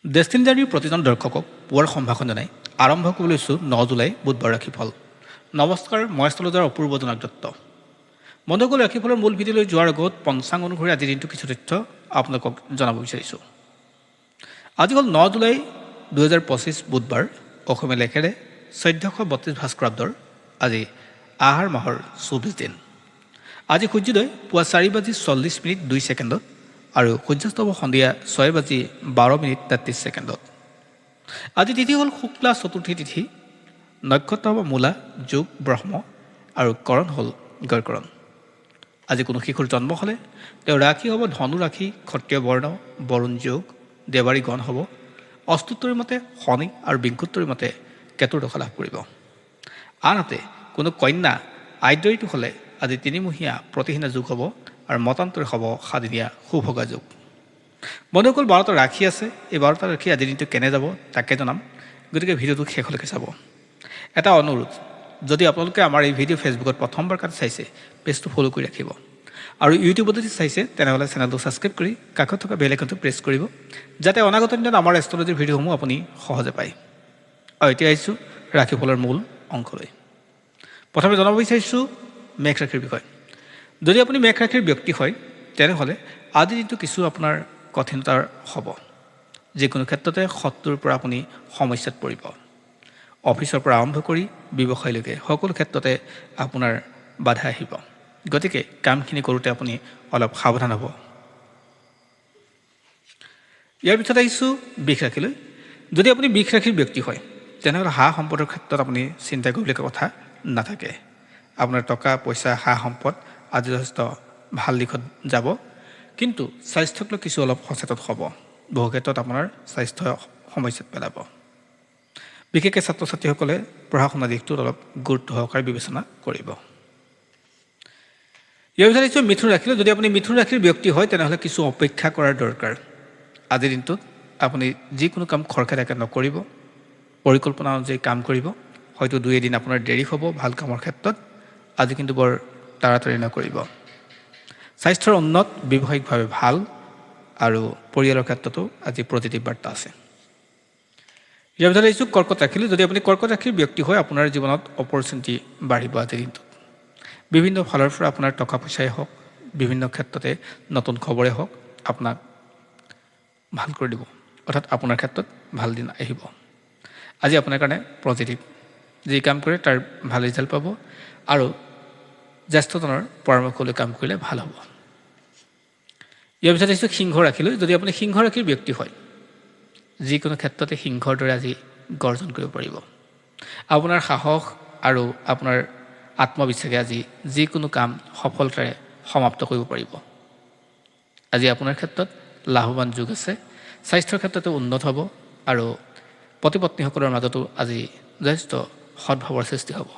Destiny জাৰ্নিৰ প্ৰতিজন দৰ্শকক পুৱাৰ সম্ভাষণ জনাই আৰম্ভ কৰিব লৈছোঁ 9 জুলাই বুধবাৰ ৰাশিফল। নমস্কাৰ, মই এষ্ট্ৰলজাৰ অপূৰ্ব জনাক দত্ত। বন্ধুসকল, ৰাশিফলৰ মূল ভিডিঅ'লৈ যোৱাৰ আগত পঞ্চাংগ অনুসৰি আজিৰ দিনটো কিছু তথ্য আপোনালোকক জনাব বিচাৰিছোঁ। আজি হ'ল 9 জুলাই 2025 বুধবাৰ, অসমীয়া লেখেৰে 1432 ভাস্কৰাব্দৰ আজি আহাৰ মাহৰ 24 দিন। আজি সূৰ্যোদয় পুৱা 4:40:02 আৰু সূৰ্যাস্ত হ'ব সন্ধিয়া 6:12:33। আজি তিথি হ'ল শুক্লা চতুৰ্থী তিথি, নক্ষত্ৰ হ'ব মূলা, যোগ ব্ৰহ্ম আৰু কৰণ হ'ল গড়কৰণ। আজি কোনো শিশুৰ জন্ম হ'লে তেওঁৰ ৰাশি হ'ব ধনু ৰাশি, ক্ষত্ৰিয় বৰ্ণ, বৰুণ যোগ, দেৱাৰী গণ হ'ব। অস্তুত্তৰী মতে শনি আৰু বিংশোত্তৰী মতে কেতুৰ দশা লাভ কৰিব। আনহাতে কোনো কন্যা আদ্যৰিটো হ'লে আজি তিনিমহীয়া প্ৰতিহীনা যোগ হ'ব আৰু মতান্তৰে হ'ব সাদিনীয়া সুভগা যোগ। বন্ধুসকল, 12টা ৰাশি আছে। এই 12টা ৰাশি আজিৰ দিনটো কেনে যাব তাকে জনাম, গতিকে ভিডিঅ'টো শেষলৈকে চাব। এটা অনুৰোধ, যদি আপোনালোকে আমাৰ এই ভিডিঅ' ফেচবুকত প্ৰথমবাৰ কাটি চাইছে, পেজটো ফ'ল' কৰি ৰাখিব আৰু ইউটিউবত যদি চাইছে তেনেহ'লে চেনেলটো ছাবস্ক্ৰাইব কৰি কাষত থকা বেল আইকনটো প্ৰেছ কৰিব, যাতে অনাগত দিনত আমাৰ এষ্ট্ৰলজিৰ ভিডিঅ'সমূহ আপুনি সহজে পায়। আৰু এতিয়া আহিছোঁ ৰাশিফলৰ মূল অংশলৈ। প্ৰথমে জনাব বিচাৰিছোঁ মেষ ৰাশিৰ বিষয়ে। যদি আপুনি মেষ ৰাশিৰ ব্যক্তি হয় তেনেহ'লে আজিৰ দিনটো কিছু আপোনাৰ কঠিনতাৰ হ'ব। যিকোনো ক্ষেত্ৰতে শত্ৰুৰ পৰা আপুনি সমস্যাত পৰিব। অফিচৰ পৰা আৰম্ভ কৰি ব্যৱসায়লৈকে সকলো ক্ষেত্ৰতে আপোনাৰ বাধা আহিব, গতিকে কামখিনি কৰোঁতে আপুনি অলপ সাৱধান হ'ব। ইয়াৰ পিছত আহিছোঁ বৃষ ৰাশিলৈ। যদি আপুনি বৃষ ৰাশিৰ ব্যক্তি হয় তেনেহ'লে সা সম্পদৰ ক্ষেত্ৰত আপুনি চিন্তা কৰিবলগীয়া কথা নাথাকে। আপোনাৰ টকা পইচা সা সম্পদ আজি যথেষ্ট ভাল দিশত যাব, কিন্তু স্বাস্থ্যক লৈ কিছু অলপ সচেতন হ'ব। বহু ক্ষেত্ৰত আপোনাৰ স্বাস্থ্য সমস্যাত পেলাব। বিশেষকৈ ছাত্ৰ ছাত্ৰীসকলে পঢ়া শুনা দিশটোত অলপ গুৰুত্ব সহকাৰে বিবেচনা কৰিব। ইয়াৰ পিছত আহিছোঁ মিথুন ৰাশিলৈ। যদি আপুনি মিথুন ৰাশিৰ ব্যক্তি হয় তেনেহ'লে কিছু অপেক্ষা কৰাৰ দৰকাৰ। আজিৰ দিনটোত আপুনি যিকোনো কাম খৰখেদাকৈ নকৰিব, পৰিকল্পনা অনুযায়ী কাম কৰিব। হয়তো 2 এদিন আপোনাৰ দেৰি হ'ব ভাল কামৰ ক্ষেত্ৰত, আজি কিন্তু বৰ তাড়াতাড়ি নকৰিব। স্বাস্থ্যৰ উন্নত, ব্যৱসায়িকভাৱে ভাল আৰু পৰিয়ালৰ ক্ষেত্ৰতো আজি পজিটিভ বাৰ্তা আছে। ইয়াৰ ভিতৰত আহিছোঁ কৰ্কট ৰাশিলৈ। যদি আপুনি কৰ্কট ৰাশিৰ ব্যক্তি হয় আপোনাৰ জীৱনত অপৰচুনিটি বাঢ়িব আজিৰ দিনটোত। বিভিন্ন ফালৰ পৰা আপোনাৰ টকা পইচাই হওক, বিভিন্ন ক্ষেত্ৰতে নতুন খবৰে হওক আপোনাক ভাল কৰি দিব, অৰ্থাৎ আপোনাৰ ক্ষেত্ৰত ভাল দিন আহিব। আজি আপোনাৰ কাৰণে পজিটিভ, যি কাম কৰে তাৰ ভাল ৰিজাল্ট পাব আৰু জ্যেষ্ঠজনৰ পৰামৰ্শ লৈ কাম কৰিলে ভাল হ'ব। ইয়াৰ পিছত আহিছোঁ সিংহ ৰাশিলৈ। যদি আপুনি সিংহ ৰাশিৰ ব্যক্তি হয়, যিকোনো ক্ষেত্ৰতে সিংহৰ দৰে আজি গৰ্জন কৰিব পাৰিব। আপোনাৰ সাহস আৰু আপোনাৰ আত্মবিশ্বাসে আজি যিকোনো কাম সফলতাৰে সমাপ্ত কৰিব পাৰিব। আজি আপোনাৰ ক্ষেত্ৰত লাভৱান যোগ আছে। স্বাস্থ্যৰ ক্ষেত্ৰতো উন্নত হ'ব আৰু পতি পত্নীসকলৰ মাজতো আজি যথেষ্ট সদ্ভাৱৰ সৃষ্টি হ'ব।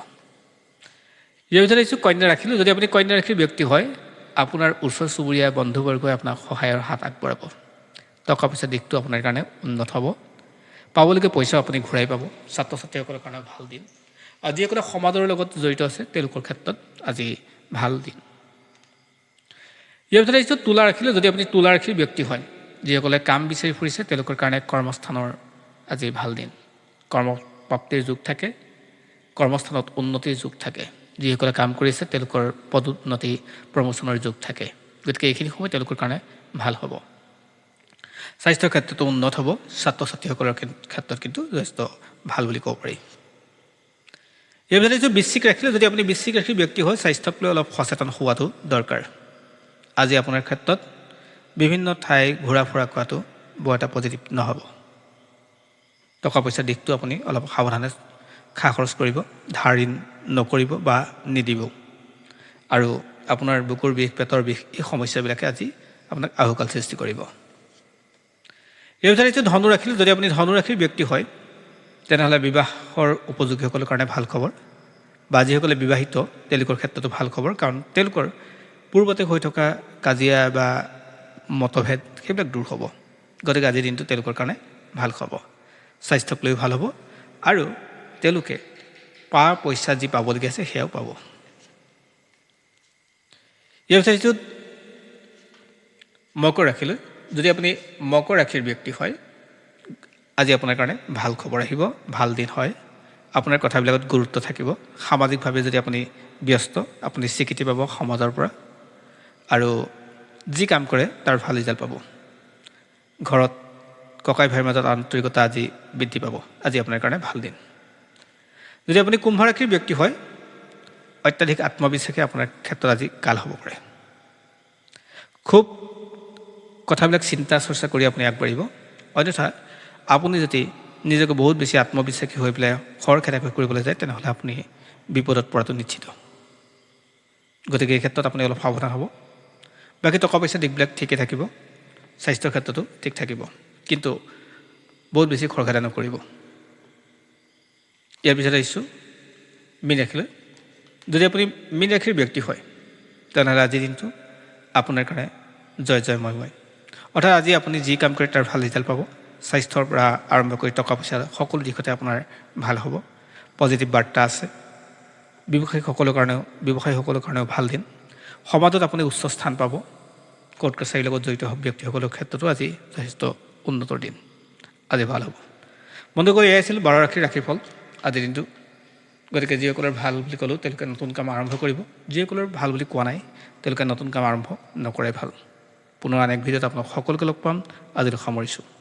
ইয়াৰ ভিতৰত আহিছোঁ কন্যা ৰাশিলৈ। যদি আপুনি কন্যা ৰাশিৰ ব্যক্তি হয় আপোনাৰ ওচৰ চুবুৰীয়া বন্ধুবৰ্গই আপোনাক সহায়ৰ হাত আগবঢ়াব। টকা পইচা দিশটো আপোনাৰ কাৰণে উন্নত হ'ব। পাবলগীয়া পইচা আপুনি ঘূৰাই পাব। ছাত্ৰ ছাত্ৰীসকলৰ কাৰণে ভাল দিন। আৰু যিসকলে সমাজৰ লগত জড়িত আছে তেওঁলোকৰ ক্ষেত্ৰত আজি ভাল দিন। ইয়াৰ ভিতৰত আহিছোঁ তুলা ৰাশিলৈ। যদি আপুনি তুলা ৰাশিৰ ব্যক্তি হয়, যিসকলে কাম বিচাৰি ফুৰিছে তেওঁলোকৰ কাৰণে কৰ্মস্থানৰ আজি ভাল দিন। কৰ্মপ্ৰাপ্তিৰ যোগ থাকে, কৰ্মস্থানত উন্নতিৰ যোগ থাকে। যিসকলে কাম কৰিছে তেওঁলোকৰ পদোন্নতি প্ৰমোচনৰ যোগ থাকে, গতিকে এইখিনি সময় তেওঁলোকৰ কাৰণে ভাল হ'ব। স্বাস্থ্যৰ ক্ষেত্ৰতো উন্নত হ'ব। ছাত্ৰ ছাত্ৰীসকলৰ ক্ষেত্ৰত কিন্তু যথেষ্ট ভাল বুলি ক'ব পাৰি। ইয়াৰ ভিতৰত আহিছোঁ বৃশ্চিক ৰাশিলৈ। যদি আপুনি বৃশ্চিক ৰাশিৰ ব্যক্তি হয় স্বাস্থ্যক লৈ অলপ সচেতন হোৱাটো দৰকাৰ। আজি আপোনাৰ ক্ষেত্ৰত বিভিন্ন ঠাই ঘূৰা ফুৰা কৰাটো বৰ এটা পজিটিভ নহ'ব। টকা পইচাৰ দিশটো আপুনি অলপ সাৱধানে খা খৰচ কৰিব, ধাৰ ঋণ নকৰিব বা নিদিব। আৰু আপোনাৰ বুকুৰ বিষ, পেটৰ বিষ এই সমস্যাবিলাকে আজি আপোনাক আহুকাল সৃষ্টি কৰিব। ইয়াৰ ভিতৰত আহিছোঁ ধনু ৰাশিলৈ। যদি আপুনি ধনু ৰাশিৰ ব্যক্তি হয় তেনেহ'লে বিবাহৰ উপযোগীসকলৰ কাৰণে ভাল খবৰ, বা যিসকলে বিবাহিত তেওঁলোকৰ ক্ষেত্ৰতো ভাল খবৰ, কাৰণ তেওঁলোকৰ পূৰ্বতে হৈ থকা কাজিয়া বা মতভেদ সেইবিলাক দূৰ হ'ব। গতিকে আজিৰ দিনটো তেওঁলোকৰ কাৰণে ভাল খবৰ। স্বাস্থ্যক লৈ ভাল হ'ব আৰু তেওঁলোকে পইচা যি পাবলগীয়া আছে সেয়াও পাব। ইয়াৰ পিছত আহিছোঁ মকৰ ৰাশিলৈ। যদি আপুনি মকৰ ৰাশিৰ ব্যক্তি হয় আজি আপোনাৰ কাৰণে ভাল খবৰ আহিব, ভাল দিন হয়। আপোনাৰ কথাবিলাকত গুৰুত্ব থাকিব। সামাজিকভাৱে যদি আপুনি ব্যস্ত, আপুনি স্বীকৃতি পাব সমাজৰ পৰা, আৰু যি কাম কৰে তাৰ ভাল ৰিজাল্ট পাব। ঘৰত ককাই ভাইৰ মাজত আন্তৰিকতা আজি বৃদ্ধি পাব। আজি আপোনাৰ কাৰণে ভাল দিন। যদি আপুনি কুম্ভ ৰাশিৰ ব্যক্তি হয়, অত্যাধিক আত্মবিশ্বাসে আপোনাৰ ক্ষেত্ৰত আজি কাল হ'ব পাৰে। খুব কথাবিলাক চিন্তা চৰ্চা কৰি আপুনি আগবাঢ়িব। অন্যথা আপুনি যদি নিজকে বহুত বেছি আত্মবিশ্বাসী হৈ পেলাই খৰখেদাকৈ কৰিবলৈ যায়, তেনেহ'লে আপুনি বিপদত পৰাটো নিশ্চিত। গতিকে এই ক্ষেত্ৰত আপুনি অলপ সাৱধান হ'ব। বাকী টকা পইচা দিশবিলাক ঠিকে থাকিব, স্বাস্থ্যৰ ক্ষেত্ৰতো ঠিক থাকিব, কিন্তু বহুত বেছি খৰখেদা নকৰিব। ইয়াৰ পিছত আহিছোঁ মীন ৰাশিলৈ। যদি আপুনি মীন ৰাশিৰ ব্যক্তি হয়, তেনেহ'লে আজিৰ দিনটো আপোনাৰ কাৰণে জয় জয়ময়। অৰ্থাৎ আজি আপুনি যি কাম কৰে তাৰ ভাল ৰিজাল্ট পাব। স্বাস্থ্যৰ পৰা আৰম্ভ কৰি টকা পইচা সকলো দিশতে আপোনাৰ ভাল হ'ব। পজিটিভ বাৰ্তা আছে। ব্যৱসায়ীসকলৰ কাৰণেও ভাল দিন। সমাজত আপুনি উচ্চ স্থান পাব। কোৰ্ট কাছাৰীৰ লগত জড়িত ব্যক্তিসকলৰ ক্ষেত্ৰতো আজি যথেষ্ট উন্নতৰ দিন। আজি ভাল হ'ব। বন্ধুসকল, এয়াই আছিল 12 ৰাশিৰ ৰাশিফল আজিৰ দিনটো। গতিকে যিসকলৰ ভাল বুলি ক'লোঁ তেওঁলোকে নতুন কাম আৰম্ভ কৰিব। যিসকলৰ ভাল বুলি কোৱা নাই তেওঁলোকে নতুন কাম আৰম্ভ নকৰাই ভাল। পুনৰ আন এক ভিডিঅ'ত আপোনাক সকলোকে লগ পাম। আজিলৈ সামৰিছোঁ।